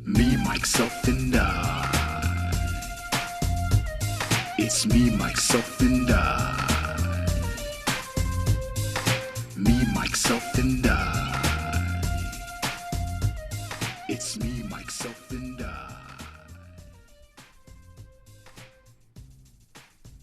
Me, myself, and I. It's me, myself, and I. Me, myself, and I. It's me, myself, and I.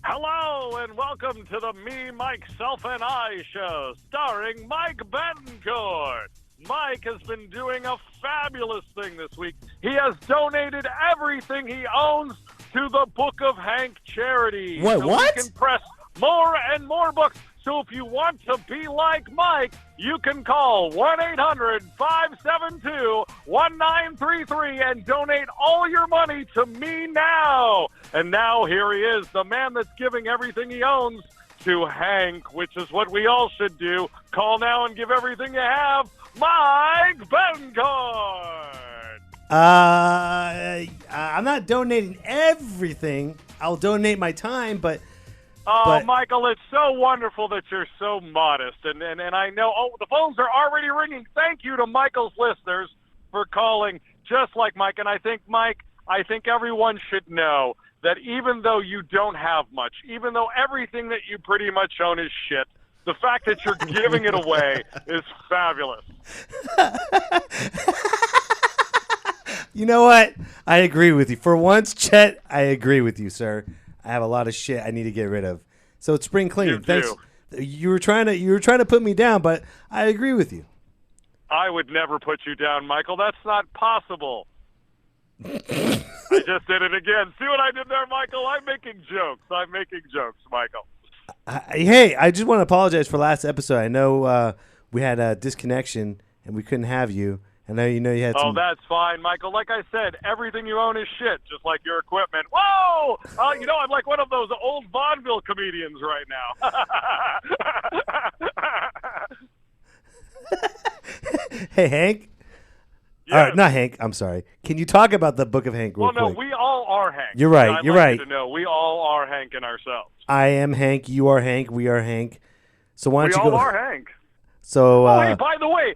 Hello and welcome to the Me, Myself, and I show, starring Mike Betancourt. Mike has been doing a fabulous thing this week. He has donated everything he owns to the Book of Hank charity. What? We can press more and more books. So if you want to be like Mike, you can call 1-800-572-1933 and donate all your money to me now. And now here he is, the man that's giving everything he owns to Hank, which is what we all should do. Call now and give everything you have. Mike Betancourt. I'm not donating everything. I'll donate my time, but... Michael, it's so wonderful that you're so modest. And I know, the phones are already ringing. Thank you to Michael's listeners for calling just like Mike. And I think, Mike, everyone should know that even though you don't have much, even though everything that you pretty much own is shit, the fact that you're giving it away is fabulous. You know what? I agree with you. For once, Chet, I agree with you, sir. I have a lot of shit I need to get rid of. So it's spring cleaning. Thanks. You were trying to put me down, but I agree with you. I would never put you down, Michael. That's not possible. I just did it again. See what I did there, Michael? I'm making jokes, Michael. Hey, I just want to apologize for last episode. I know we had a disconnection and we couldn't have you. I know you had some... Oh, that's fine, Michael. Like I said, everything you own is shit, just like your equipment. Whoa! I'm like one of those old vaudeville comedians right now. Hey, Hank? Yes. Not Hank. I'm sorry. Can you talk about the Book of Hank real quick? Well, no, we all are Hank. You're right. I'd You're like right. you to know, we all are Hank in ourselves. I am Hank. You are Hank. We are Hank. So why don't we you go? all are Hank. So. Hey, by the way,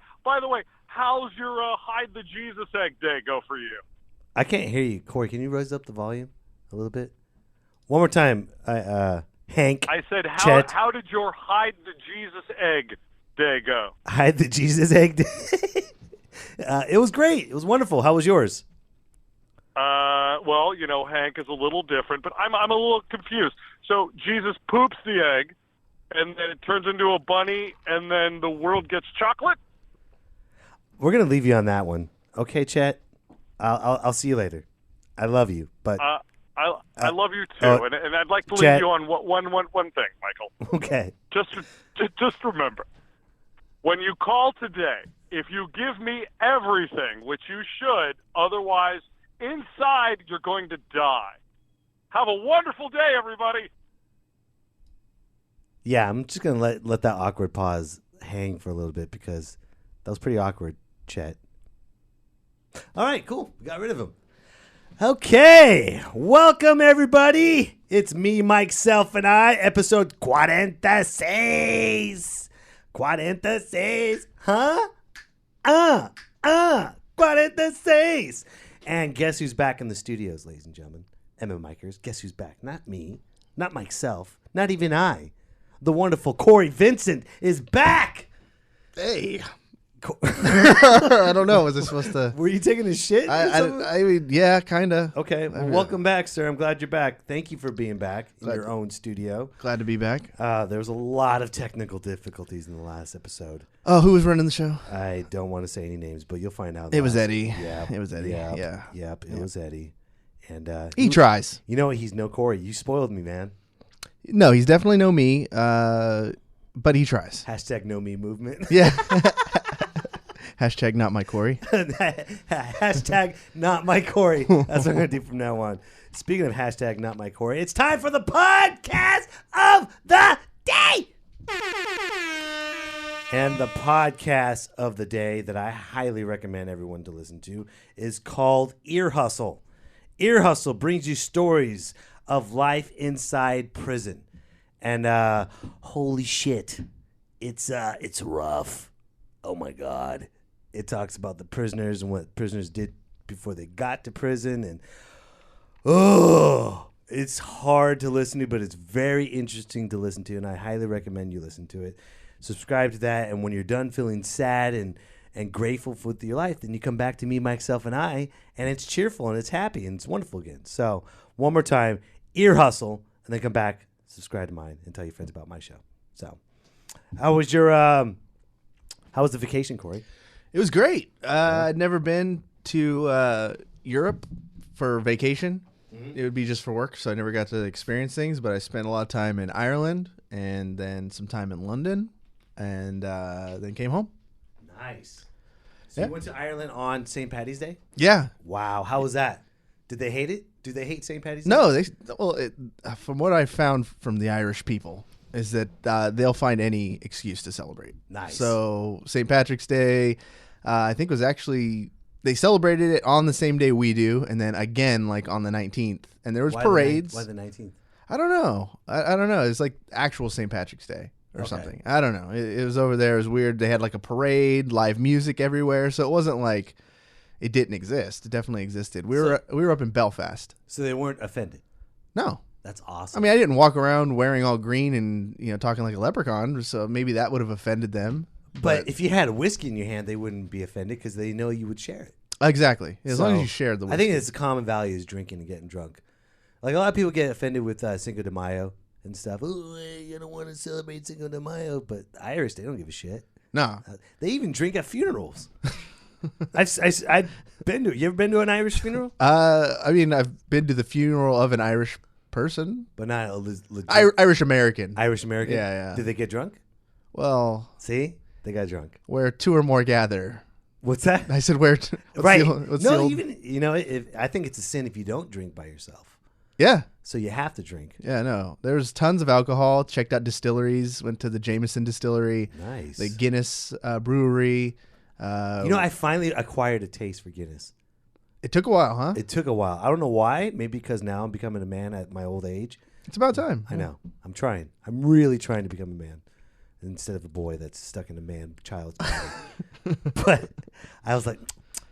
how's your hide the Jesus egg day go for you? I can't hear you, Corey. Can you raise up the volume a little bit? One more time, Hank. I said, Chet. how did your hide the Jesus egg day go? Hide the Jesus egg day. It was great. It was wonderful. How was yours? Well, Hank is a little different, but I'm a little confused. So Jesus poops the egg, and then it turns into a bunny, and then the world gets chocolate? We're gonna leave you on that one, okay, Chet? I'll see you later. I love you, but I love you too, and I'd like to leave Chet. you on one thing, Michael. Okay. Just remember, when you call today, if you give me everything, which you should, otherwise, inside you're going to die. Have a wonderful day, everybody. Yeah, I'm just gonna let that awkward pause hang for a little bit because that was pretty awkward, Chet. All right, cool. We got rid of him. Okay, welcome everybody. It's me, myself, and I. Episode Cuarenta, Seis. Huh? Cuarenta, Seis. And guess who's back in the studios, ladies and gentlemen? Emma Mikers. Guess who's back? Not me. Not myself. Not even I. The wonderful Cory Vincent is back. Hey. I don't know. Was I supposed to? Were you taking a shit? I mean, yeah, kind of. Okay. Well, welcome back, sir. I'm glad you're back. Thank you for being back in your own studio. Glad to be back. There was a lot of technical difficulties in the last episode. Oh, who was running the show? I don't want to say any names, but you'll find out. It was Eddie. Yeah. It was Eddie. Yep. It was Eddie. And he tries. You know what? He's no Corey. You spoiled me, man. No, he's definitely no me, but he tries. Hashtag no me movement. Yeah. Hashtag not my Corey. Hashtag not my Corey. That's what I'm going to do from now on. Speaking of hashtag not my Corey, it's time for the podcast of the day. And the podcast of the day that I highly recommend everyone to listen to is called Ear Hustle. Ear Hustle brings you stories of life inside prison. And holy shit, it's rough. Oh my God. It talks about the prisoners and what prisoners did before they got to prison, and it's hard to listen to, but it's very interesting to listen to, and I highly recommend you listen to it. Subscribe to that, and when you're done feeling sad and grateful for your life, then you come back to Me, Myself, and I, and it's cheerful and it's happy and it's wonderful again. So one more time, ear hustle, and then come back, subscribe to mine, and tell your friends about my show. So how was the vacation, Corey? It was great. I'd never been to Europe for vacation. It would be just for work, so I never got to experience things, but I spent a lot of time in Ireland and then some time in London, and then came home. Nice. So you went to Ireland on St. Paddy's Day? Yeah. Wow. How was that? Did they hate it? Do they hate St. Paddy's Day? No, from what I found from the Irish people is that they'll find any excuse to celebrate. Nice. So St. Patrick's Day, I think was actually, they celebrated it on the same day we do, and then again like on the 19th. And there was parades. Why the 19th? I don't know. I don't know. It's like actual St. Patrick's Day or something. I don't know. It was over there. It was weird. They had like a parade, live music everywhere. So it wasn't like it didn't exist. It definitely existed. We were up in Belfast. So they weren't offended? No. That's awesome. I mean, I didn't walk around wearing all green and talking like a leprechaun, so maybe that would have offended them. But if you had a whiskey in your hand, they wouldn't be offended because they know you would share it. Exactly. As long as you shared the whiskey. I think it's a common value is drinking and getting drunk. Like a lot of people get offended with Cinco de Mayo and stuff. Oh, you don't want to celebrate Cinco de Mayo, but the Irish, they don't give a shit. No. They even drink at funerals. I've been to. You ever been to an Irish funeral? I mean, I've been to the funeral of an Irish person, but not a legit Irish American. Irish American. Yeah. Did they get drunk? Well, see, they got drunk. Where two or more gather. What's that? I said where. Right. I think it's a sin if you don't drink by yourself. Yeah. So you have to drink. Yeah, no. There's tons of alcohol. Checked out distilleries. Went to the Jameson distillery. Nice. The Guinness brewery. I finally acquired a taste for Guinness. It took a while, huh? It took a while. I don't know why. Maybe because now I'm becoming a man at my old age. It's about time. I know. I'm trying. I'm really trying to become a man instead of a boy that's stuck in a child's body. But I was like,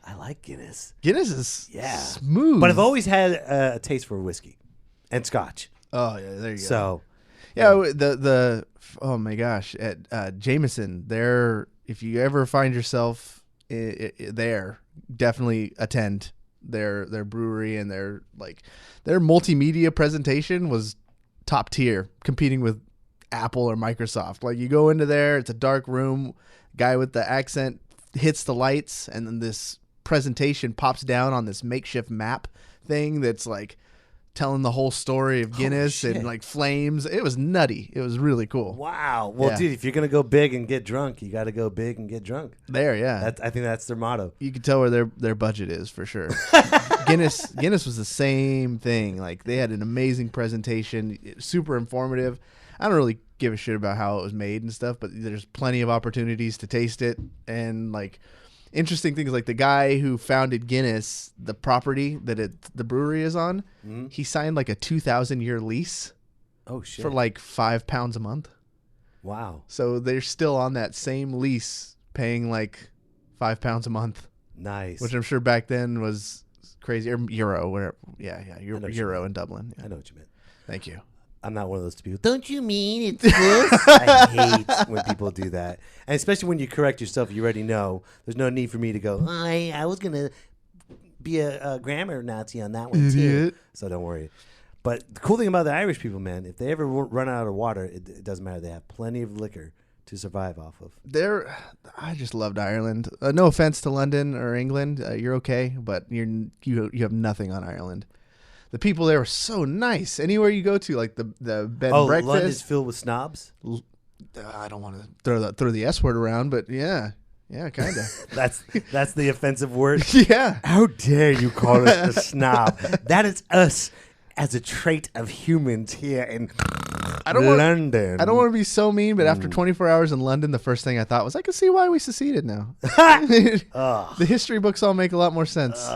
I like Guinness. Guinness is smooth. But I've always had a taste for whiskey and scotch. Oh, yeah, there you go. So, the oh my gosh, at Jameson, if you ever find yourself there, definitely attend their brewery, and their multimedia presentation was top tier, competing with Apple or Microsoft. Like, you go into there, it's a dark room, guy with the accent hits the lights, and then this presentation pops down on this makeshift map thing that's like telling the whole story of Guinness and like flames. It was nutty. It was really cool. Wow. Well, dude, if you're gonna go big and get drunk, you got to go big and get drunk. There, yeah. I think that's their motto. You can tell where their budget is for sure. Guinness was the same thing. Like, they had an amazing presentation, super informative. I don't really give a shit about how it was made and stuff, but there's plenty of opportunities to taste it, and like interesting things, like the guy who founded Guinness, the property that the brewery is on, he signed like a 2,000-year lease. Oh shit! For like £5 a month. Wow! So they're still on that same lease, paying like £5 a month. Nice. Which I'm sure back then was crazy. Or euro, where euro in Dublin. Yeah. I know what you meant. Thank you. I'm not one of those people. Don't you mean it's this? I hate when people do that. And especially when you correct yourself, you already know. There's no need for me to go, I was going to be a grammar Nazi on that one too. So don't worry. But the cool thing about the Irish people, man, if they ever run out of water, it doesn't matter. They have plenty of liquor to survive off of. I just loved Ireland. No offense to London or England. You're okay, but you have nothing on Ireland. The people there were so nice. Anywhere you go to, like the bed and breakfast. London's filled with snobs? I don't want to throw the S word around, but yeah, kind of. That's the offensive word? Yeah. How dare you call us a snob? That is us as a trait of humans here in London. I don't want to be so mean, but after 24 hours in London, the first thing I thought was, I can see why we seceded now. The history books all make a lot more sense.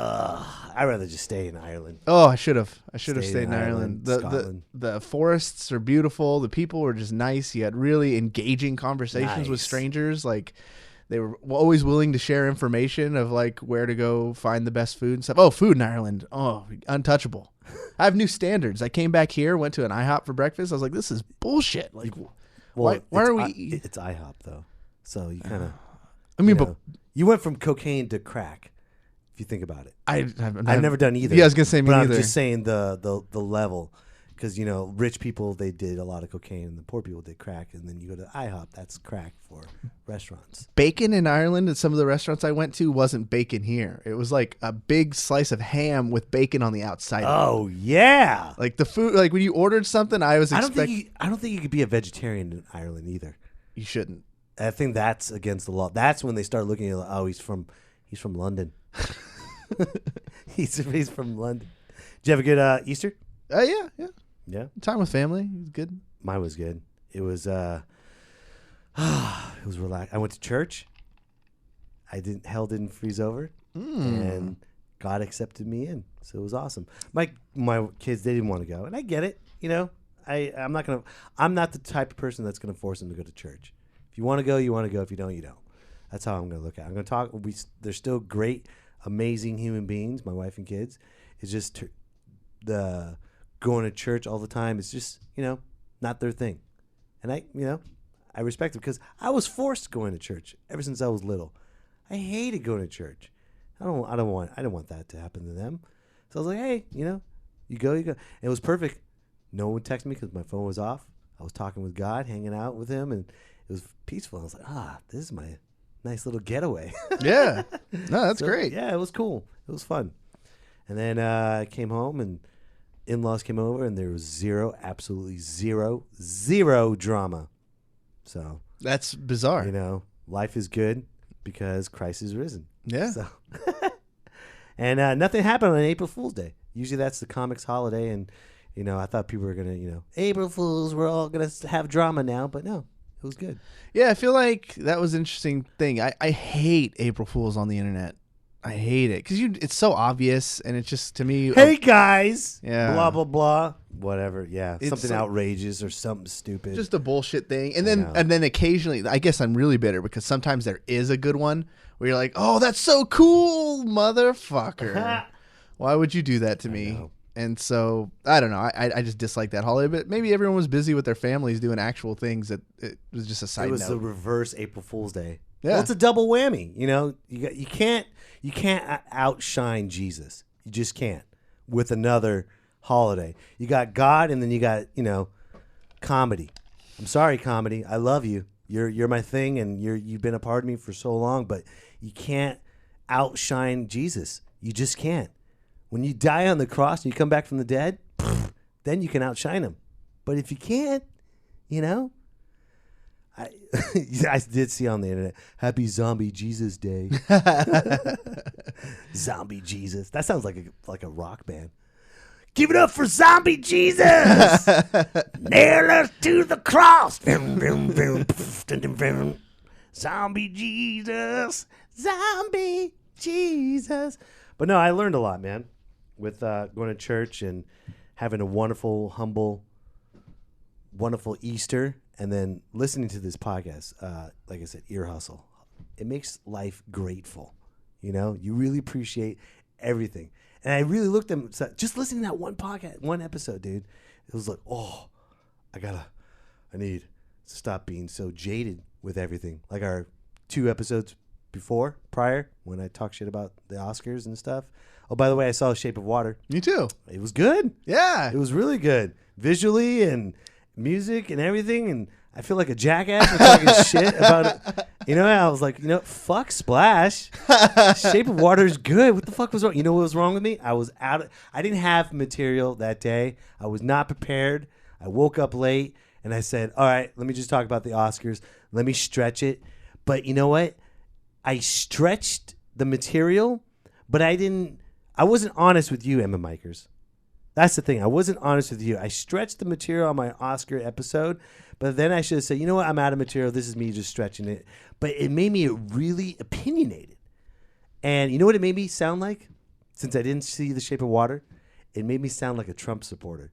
I'd rather just stay in Ireland. Oh, I should have stayed in Ireland. Scotland. The forests are beautiful. The people were just nice. You had really engaging conversations with strangers. Like, They were always willing to share information of like where to go find the best food and stuff. Oh, food in Ireland. Oh, untouchable. I have new standards. I came back here, went to an IHOP for breakfast. I was like, this is bullshit. Like, why are we? It's IHOP though, so you kind of. I mean, but you went from cocaine to crack. If you think about it, I've never done either. Yeah, I was gonna say me but neither. I'm just saying the level, because rich people, they did a lot of cocaine and the poor people did crack, and then you go to IHOP, that's crack for restaurants. Bacon in Ireland at some of the restaurants I went to wasn't bacon here. It was like a big slice of ham with bacon on the outside. Oh yeah, like the food. Like when you ordered something, I was I don't think you could be a vegetarian in Ireland either. You shouldn't. I think that's against the law. That's when they start looking at like, oh, he's from London. he's from London. Did you have a good Easter? Yeah. Time with family. It was good. Mine was good. It was it was relaxed. I went to church. Hell didn't freeze over, and God accepted me in. So it was awesome. My kids, they didn't want to go, and I get it. I'm not the type of person that's gonna force them to go to church. If you want to go, you want to go. If you don't, you don't. That's how I'm gonna look at it. I'm gonna talk. They're still great, amazing human beings. My wife and kids. It's just the going to church all the time is just not their thing, and I respect it because I was forced going to church ever since I was little. I hated going to church. I didn't want that to happen to them. So I was like, hey, you go. And it was perfect. No one would text me because my phone was off. I was talking with God, hanging out with him, and it was peaceful. I was like, this is my nice little getaway. Yeah. No, that's great. Yeah, it was cool. It was fun. And then I came home, and in-laws came over, and there was absolutely zero drama. So that's bizarre. Life is good because Christ is risen. Yeah. So and nothing happened on April Fool's Day. Usually that's the comics holiday, and I thought people were gonna, April Fools, we're all gonna have drama now, but no, it was good. Yeah, I feel like that was an interesting thing. I hate April Fools on the internet. I hate it because it's so obvious, and it's just to me. Hey guys, yeah, blah blah blah, whatever. Yeah, it's something outrageous or something stupid. Just a bullshit thing, and then occasionally, I guess I'm really bitter because sometimes there is a good one where you're like, oh, that's so cool, motherfucker. Why would you do that to me? And so I don't know. I just dislike that holiday, but maybe everyone was busy with their families doing actual things. That it was just a side note. It was the reverse April Fool's Day. Yeah, well, it's a double whammy. You can't outshine Jesus. You just can't with another holiday. You got God, and then you got comedy. I'm sorry, comedy. I love you. You're my thing, and you've been a part of me for so long. But you can't outshine Jesus. You just can't. When you die on the cross and you come back from the dead, then you can outshine him. But if you can't, I did see on the internet, Happy Zombie Jesus Day. Zombie Jesus. That sounds like a rock band. Give it up for Zombie Jesus. Nail us to the cross. Zombie Jesus. Zombie Jesus. But no, I learned a lot, man, with going to church and having a wonderful, humble, wonderful Easter. And then listening to this podcast, like I said, ear hustle. It makes life grateful. You really appreciate everything. And I really looked at them, just listening to that one episode, dude. It was like, oh, I need to stop being so jaded with everything. Like our 2 episodes prior, when I talk shit about the Oscars and stuff. Oh, by the way, I saw Shape of Water. Me too. It was good. Yeah. It was really good. Visually and music and everything, and I feel like a jackass for talking shit about it. I was like, fuck Splash. Shape of Water is good. What the fuck was wrong? You know what was wrong with me? I didn't have material that day. I was not prepared. I woke up late, and I said, all right, let me just talk about the Oscars. Let me stretch it. But you know what? I stretched the material, but I wasn't honest with you, Emma Mikers. That's the thing. I wasn't honest with you. I stretched the material on my Oscar episode, but then I should have said, you know what? I'm out of material. This is me just stretching it. But it made me really opinionated. And you know what it made me sound like? Since I didn't see The Shape of Water, it made me sound like a Trump supporter.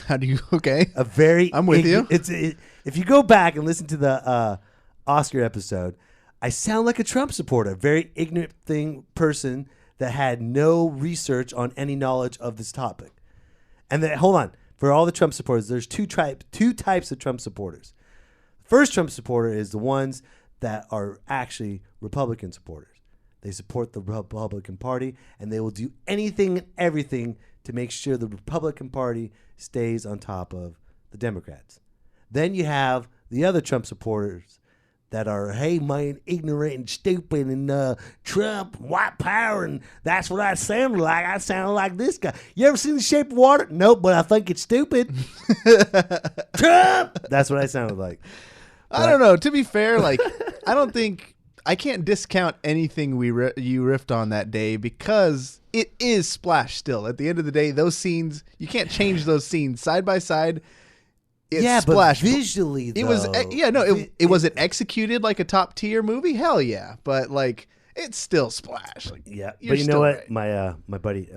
How do you? Okay. I'm with you. If you go back and listen to the Oscar episode, I sound like a Trump supporter, very ignorant person that had no research on any knowledge of this topic. And then, hold on, for all the Trump supporters, there's two types of Trump supporters. First Trump supporter is the ones that are actually Republican supporters. They support the Republican Party, and they will do anything and everything to make sure the Republican Party stays on top of the Democrats. Then you have the other Trump supporters that are, hey, man, ignorant and stupid, and Trump, white power, and that's what I sounded like. I sounded like this guy. You ever seen The Shape of Water? Nope, but I think it's stupid. Trump! That's what I sounded like. I don't know. To be fair, like, I can't discount anything you riffed on that day because it is Splash still. At the end of the day, those scenes, you can't change those scenes side by side. It's Splash. But visually, though. It was it executed like a top tier movie? Hell yeah. But like, it's still Splash. Like, yeah. But you know what? Right. My buddy,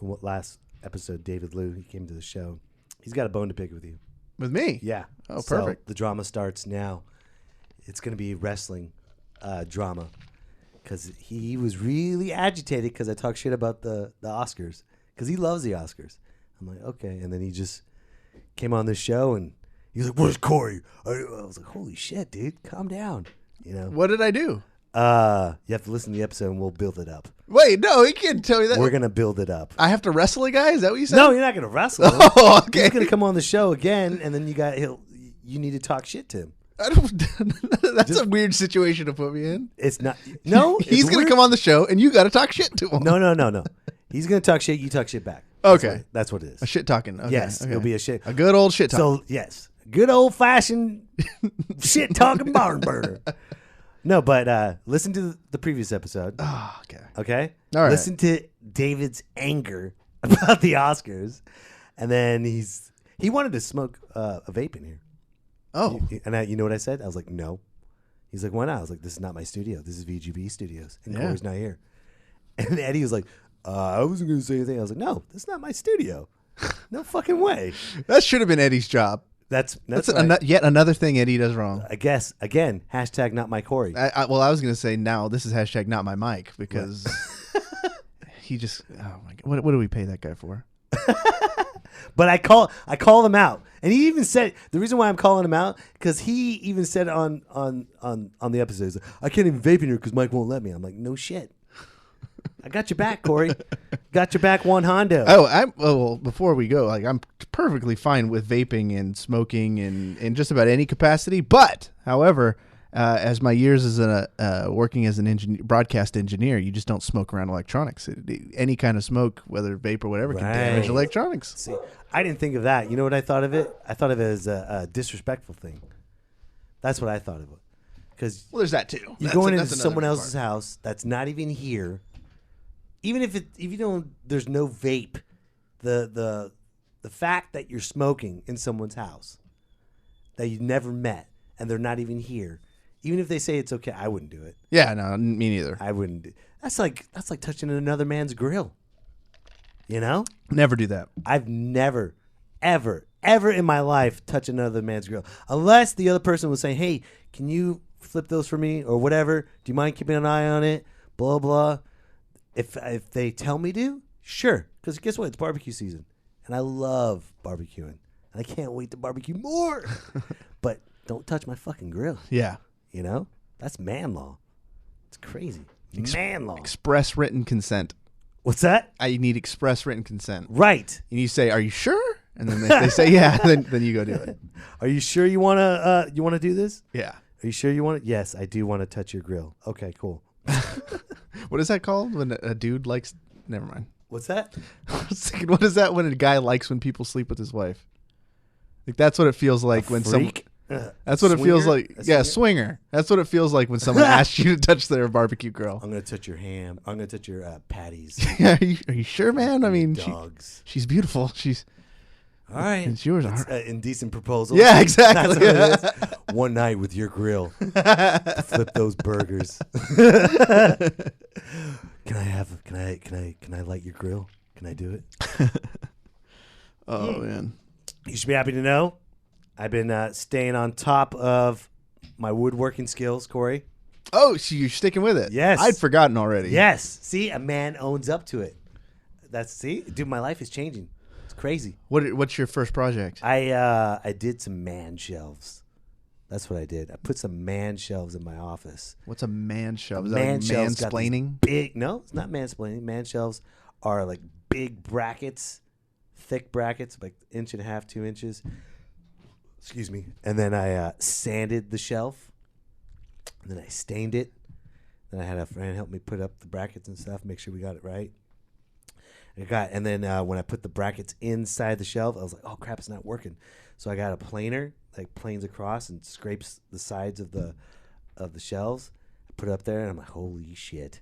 last episode, David Liu, he came to the show. He's got a bone to pick with you. With me? Yeah. Oh, perfect. So the drama starts now. It's going to be wrestling drama because he was really agitated because I talked shit about the Oscars because he loves the Oscars. I'm like, okay. And then he just came on the show and he's like, where's Cory? I was like, holy shit, dude, calm down. You know? What did I do? You have to listen to the episode and we'll build it up. Wait, no, he can't tell me that. We're going to build it up. I have to wrestle a guy? Is that what you said? No, you're not going to wrestle him. Oh, okay. He's going to come on the show again and then you need to talk shit to him. That's a weird situation to put me in. It's not. No, he's going to come on the show, and you got to talk shit to him. No. He's going to talk shit. You talk shit back. Okay, that's what it is. A shit talking. Okay. Yes, it'll be a good old shit talking. So yes, good old fashioned shit talking barn burner. No, but listen to the previous episode. Oh, okay. Okay. All right. Listen to David's anger about the Oscars, and then he wanted to smoke a vape in here. Oh. And you know what I said? I was like, no. He's like, why not? I was like, this is not my studio. This is VGB Studios. And Cory's not here. And Eddie was like, I wasn't going to say anything. I was like, no, this is not my studio. No fucking way. That should have been Eddie's job. That's right. Yet another thing Eddie does wrong. I guess, again, hashtag not my Cory. I was going to say now this is hashtag not my Mike because he just, oh my God. What do we pay that guy for? But I call him out, and he even said the reason why I'm calling him out because he even said on the episodes, I can't even vape in here because Mike won't let me. I'm like, no shit. I got your back, Cory. Got your back, one Hondo. Well, before we go, like I'm perfectly fine with vaping and smoking in just about any capacity. But, however, as my years as working as an broadcast engineer, you just don't smoke around electronics. Any kind of smoke, whether vape or whatever, can damage electronics. See, I didn't think of that. You know what I thought of it? I thought of it as a disrespectful thing. That's what I thought of it. Because there's that too. You're going into someone else's house that's not even here. Even if you don't, there's no vape. The fact that you're smoking in someone's house that you never met and they're not even here. Even if they say it's okay, I wouldn't do it. Yeah, no, me neither. I wouldn't do. That's like touching another man's grill. You know? Never do that. I've never, ever in my life touched another man's grill. Unless the other person was saying, hey, can you flip those for me or whatever? Do you mind keeping an eye on it? Blah, blah. If they tell me to, sure. Because guess what? It's barbecue season. And I love barbecuing. And I can't wait to barbecue more. But don't touch my fucking grill. Yeah. You know? That's man law. It's crazy. Man law. Express written consent. What's that? You need express written consent. Right. And you say, are you sure? And then if they say yeah, then you go do it. Are you sure you wanna do this? Yeah. Are you sure you want it? Yes, I do want to touch your grill. Okay, cool. What is that called when a dude likes? Never mind. What's that? I was thinking, what is that when a guy likes when people sleep with his wife? Like that's what it feels like when someone. That's what it feels like. Yeah, swinger. That's what it feels like when someone asks you to touch their barbecue grill. I'm gonna touch your ham. I'm gonna touch your patties. Yeah, are you sure, man? I mean, dogs. She's beautiful. She's all right. It's yours. Indecent proposal. Yeah, exactly. That's what it is. One night with your grill. Flip those burgers. Can I light your grill? Can I do it? Oh man. You should be happy to know I've been staying on top of my woodworking skills, Cory. Oh, so you're sticking with it? Yes. I'd forgotten already. Yes. See, a man owns up to it. Dude, my life is changing. It's crazy. What's your first project? I did some man shelves. That's what I did. I put some man shelves in my office. What's a man shelf? Is Man that shelves like got these mansplaining? No, it's not mansplaining. Man shelves are like big brackets, thick brackets, like 1.5 2 inches. Excuse me. And then I sanded the shelf. And then I stained it. Then I had a friend help me put up the brackets and stuff, make sure we got it right. And then when I put the brackets inside the shelf, I was like, oh crap, it's not working. So I got a planer, like planes across and scrapes the sides of the shelves. I put it up there and I'm like, holy shit,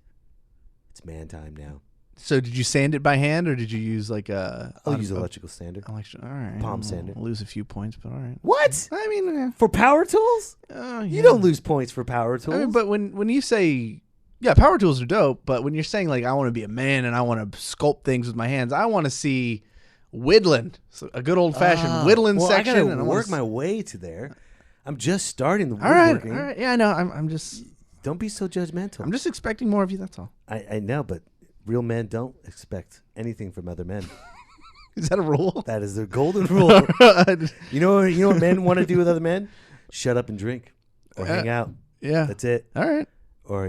it's man time now. So did you sand it by hand or did you use like I'll use electrical sander. All right. Palm sander. I'll lose a few points, but all right. What? I mean, For power tools? yeah. You don't lose points for power tools. I mean, but when you say, yeah, power tools are dope, but when you're saying like I want to be a man and I want to sculpt things with my hands, I want to see whittling, so a good old fashioned whittling section. I gotta and work my way to there. I'm just starting the woodworking. All right. Yeah, I know. I'm just Don't be so judgmental. I'm just expecting more of you. That's all. I know, but real men don't expect anything from other men. Is that a rule? That is the golden rule. You know what men want to do with other men? Shut up and drink or hang out. Yeah. That's it. All right. Or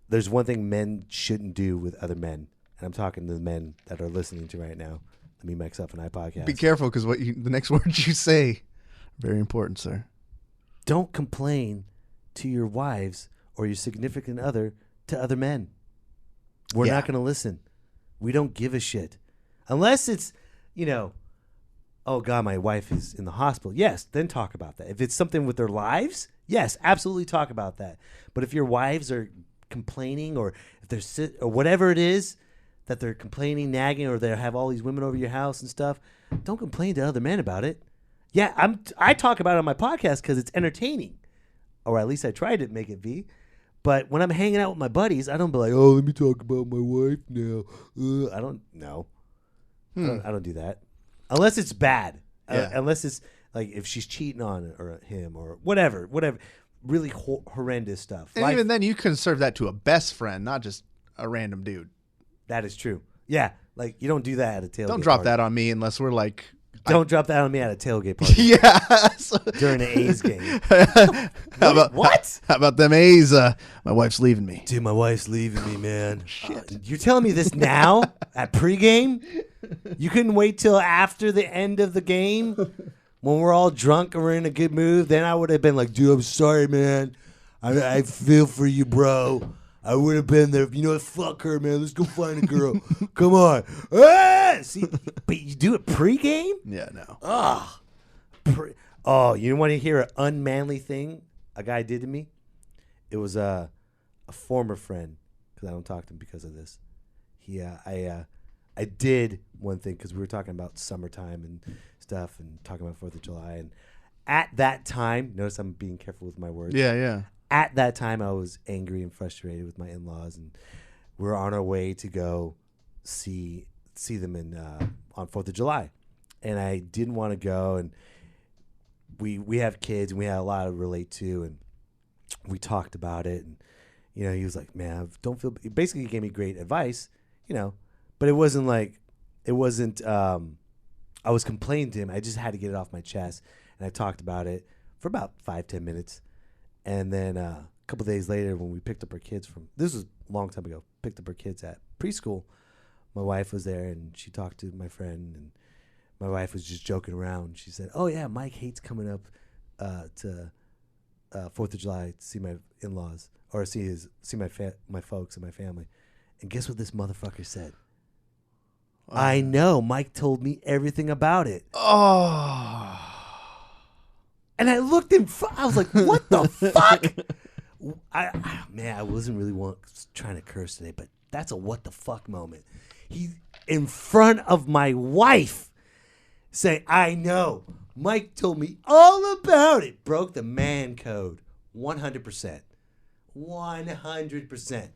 there's one thing men shouldn't do with other men, and I'm talking to the men that are listening to right now. The Me, Myself, and I podcast. Be careful because the next words you say, very important, sir. Don't complain to your wives or your significant other to other men. We're not going to listen. We don't give a shit. Unless it's, oh, God, my wife is in the hospital. Yes, then talk about that. If it's something with their lives, yes, absolutely talk about that. But if your wives are complaining or if they're or whatever it is that they're complaining, nagging, or they have all these women over your house and stuff, don't complain to other men about it. Yeah, I talk about it on my podcast because it's entertaining. Or at least I try to make it be. But when I'm hanging out with my buddies, I don't be like, oh, let me talk about my wife now. I don't know. I don't do that. Unless it's bad. Yeah. Unless it's like if she's cheating on or him or whatever. Really horrendous stuff. And even then, you can serve that to a best friend, not just a random dude. That is true. Yeah. Like, you don't do that at a tailgate Don't drop party. that on me unless we're like... Don't drop that on me at a tailgate party. Yeah. During an A's game. What? How about them A's? My wife's leaving me. Dude, my wife's leaving me, man. Shit. You're telling me this now at pregame? You couldn't wait till after the end of the game when we're all drunk and we're in a good mood? Then I would have been like, dude, I'm sorry, man. I feel for you, bro. I would have been there. You know what? Fuck her, man. Let's go find a girl. Come on. See, but you do it pregame? Yeah, no. You want to hear an unmanly thing a guy did to me? It was a former friend, because I don't talk to him because of this. I did one thing because we were talking about summertime and stuff and talking about 4th of July. And at that time, notice I'm being careful with my words. Yeah. At that time, I was angry and frustrated with my in-laws, and we were on our way to go see them on 4th of July. And I didn't want to go, and we have kids, and we had a lot to relate to, and we talked about it. And, he was like, man, don't feel... Basically, he gave me great advice, but it wasn't I was complaining to him. I just had to get it off my chest, and I talked about it for about 5-10 minutes. And then a couple days later, when we picked up our kids this was a long time ago, picked up our kids at preschool, my wife was there, and she talked to my friend, and my wife was just joking around. She said, oh, yeah, Mike hates coming up to 4th of July to see my in-laws or see my folks and my family. And guess what this motherfucker said? I know. Mike told me everything about it. Oh. And I looked I was like, what the fuck? I wasn't really trying to curse today, but that's a what the fuck moment. He, in front of my wife, say, I know. Mike told me all about it. Broke the man code. 100%. 100%.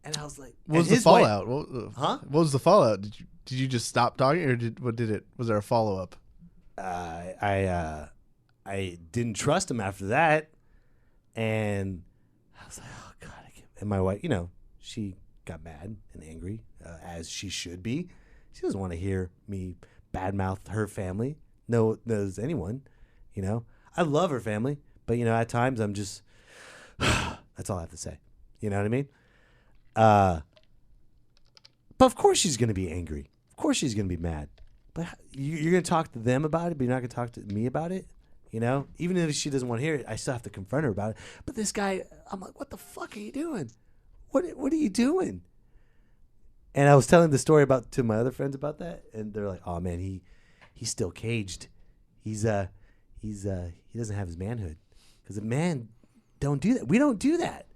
And I was like, what was the fallout? What was the fallout? Did you just stop talking, or was there a follow up? I I didn't trust him after that, and I was like, oh God, I can't. And my wife, she got mad and angry, as she should be. She doesn't want to hear me badmouth her family. No, does anyone, I love her family, but at times I'm just, that's all I have to say. You know what I mean? But of course she's going to be angry. Of course she's going to be mad. But you're going to talk to them about it, but you're not going to talk to me about it? Even if she doesn't want to hear it, I still have to confront her about it. But this guy, I'm like, what the fuck are you doing? What are you doing? And I was telling the story to my other friends about that, and they're like, oh man, he's still caged. He doesn't have his manhood. Because a man don't do that. We don't do that.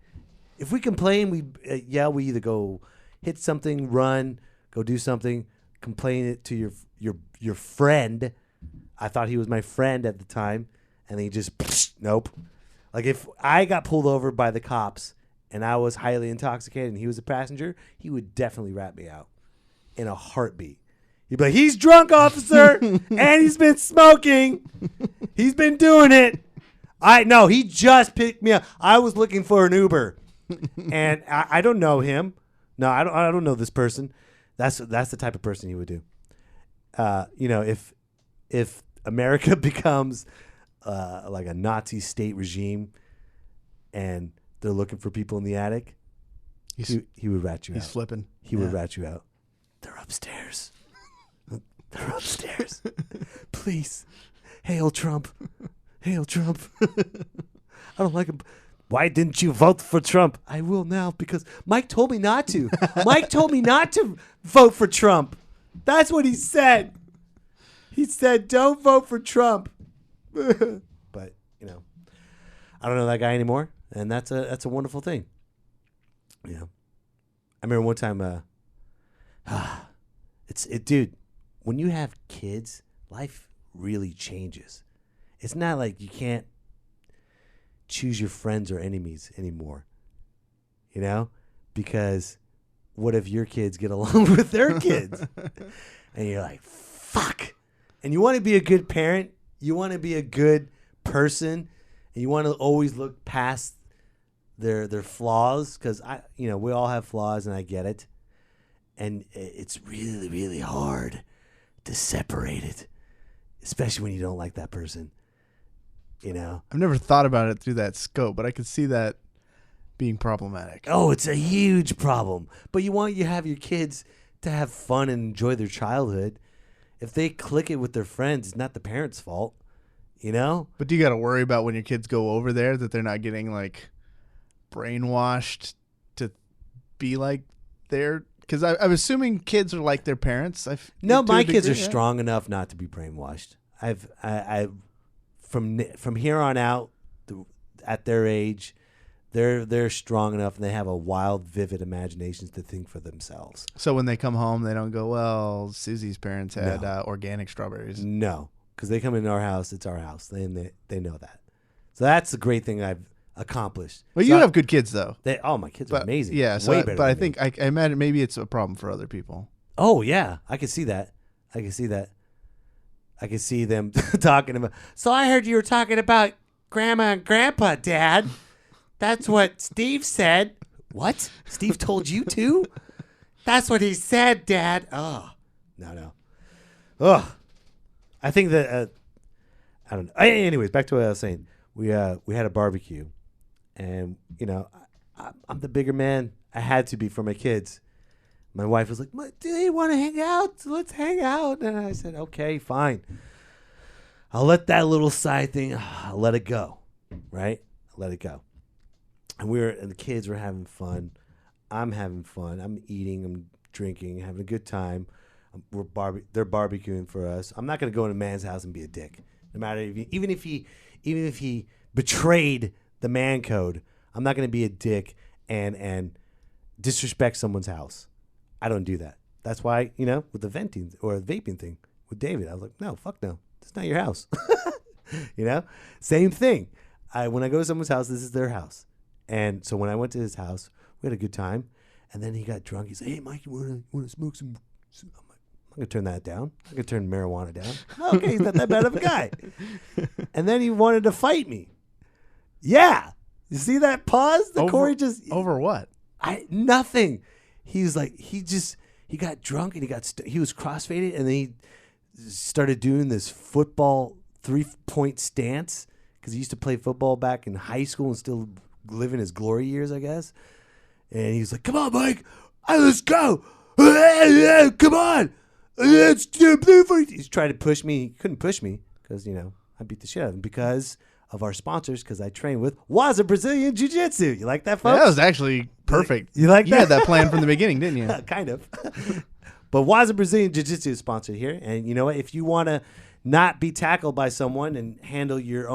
If we complain, we either go hit something, run, go do something, complain it to your friend. I thought he was my friend at the time, and then he just nope. Like if I got pulled over by the cops and I was highly intoxicated and he was a passenger, he would definitely rat me out in a heartbeat. He'd be like, "He's drunk, officer, and he's been smoking. He's been doing it." He just picked me up. I was looking for an Uber, and I don't know him. No, I don't know this person. That's the type of person he would do. If America becomes like a Nazi state regime, and they're looking for people in the attic, he would rat you out. He's flipping. He would rat you out. They're upstairs. They're upstairs. Please, hail Trump. Hail Trump. I don't like him. Why didn't you vote for Trump? I will now because Mike told me not to. Mike told me not to vote for Trump. That's what he said. He said, don't vote for Trump. But, I don't know that guy anymore. And that's a wonderful thing. I remember one time, dude, when you have kids, life really changes. It's not like you can't choose your friends or enemies anymore, because what if your kids get along with their kids? And you're like, fuck. And you want to be a good parent. You want to be a good person. And you want to always look past their flaws, because we all have flaws, and I get it. And it's really, really hard to separate it, especially when you don't like that person. I've never thought about it through that scope, but I could see that being problematic. Oh, it's a huge problem. But you have your kids to have fun and enjoy their childhood. If they click it with their friends, it's not the parents' fault, But do you got to worry about when your kids go over there that they're not getting like brainwashed to be like their? Because I'm assuming kids are like their parents. No, my kids are strong enough not to be brainwashed. From here on out, at their age, they're strong enough, and they have a wild, vivid imaginations to think for themselves. So when they come home, they don't go, well, Susie's parents had organic strawberries. No, because they come into our house. It's our house. They know that. So that's the great thing I've accomplished. Well, you have good kids, though. My kids are amazing. Yeah, way better. But I think I imagine maybe it's a problem for other people. Oh yeah, I can see that. I can see them talking about. So I heard you were talking about Grandma and Grandpa, Dad. That's what Steve said. What? Steve told you too? That's what he said, Dad. Oh, no. Oh, I think that. I don't know. Anyways, back to what I was saying. We had a barbecue, and I'm the bigger man. I had to be for my kids. My wife was like, "Do they want to hang out? Let's hang out." And I said, "Okay, fine. I'll let that little side thing. I'll let it go, right? I'll let it go." And the kids were having fun. I'm having fun. I'm eating. I'm drinking. Having a good time. They're barbecuing for us. I'm not gonna go in a man's house and be a dick. No matter even if he betrayed the man code, I'm not gonna be a dick and disrespect someone's house. I don't do that. That's why, with the venting or the vaping thing with David, I was like, no, fuck no. It's not your house. Same thing. When I go to someone's house, this is their house. And so when I went to his house, we had a good time. And then he got drunk. He said, "Hey, Mike, you want to smoke some?" I'm like, I could turn that down. I could turn marijuana down. Okay, he's not that bad of a guy. And then he wanted to fight me. Yeah. You see that pause? Cory just over what? Nothing. He was like, he got drunk and he was crossfaded, and then he started doing this football 3-point stance because he used to play football back in high school and still living his glory years, I guess. And he was like, "Come on, Mike, let's go! Come on, let's do blue." He's trying to push me. He couldn't push me because I beat the shit out of him because of our sponsors, because I train with Waza Brazilian Jiu-Jitsu. You like that, folks? Yeah, that was actually perfect. You like that? You had that plan from the beginning, didn't you? Kind of. But Waza Brazilian Jiu-Jitsu is sponsored here. And you know what? If you want to not be tackled by someone and handle your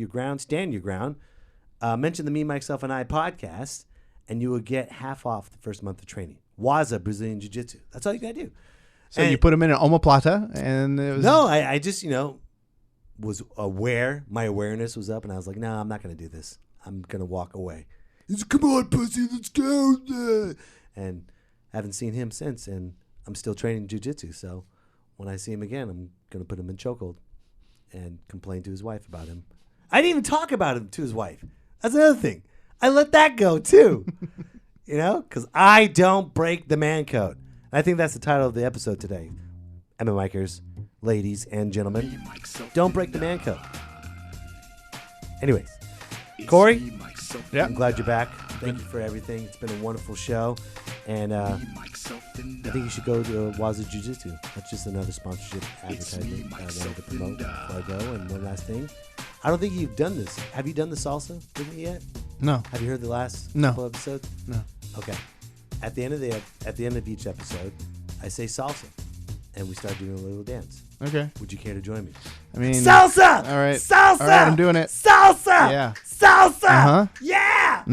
ground, stand your ground, mention the Me, Myself, and I podcast, and you will get half off the first month of training. Waza Brazilian Jiu-Jitsu. That's all you got to do. So you put them in an omoplata, and it was... No, I just, was aware. My awareness was up, and I was like, "No, I'm not going to do this. I'm going to walk away." He's like, "Come on, pussy, let's go." And I haven't seen him since, and I'm still training jiu-jitsu. So when I see him again, I'm going to put him in chokehold and complain to his wife about him. I didn't even talk about him to his wife. That's another thing. I let that go, too. Because I don't break the man code. I think that's the title of the episode today. Emma Mikers, ladies and gentlemen, don't break the man code. Anyways, Cory, Yep. I'm glad you're back. Thank you for everything. It's been a wonderful show. And I think you should go to Waza Jiu-Jitsu. That's just another sponsorship advertisement I wanted to promote before I go. And one last thing. I don't think you've done this. Have you done the salsa with me yet? No. Have you heard the last No. couple episodes? No. Okay. At the end of each episode, I say salsa. And we start doing a little dance. Okay. Would you care to join me? I mean... Salsa! All right. Salsa! All right, I'm doing it. Salsa! Yeah. Salsa! Uh-huh. Yeah!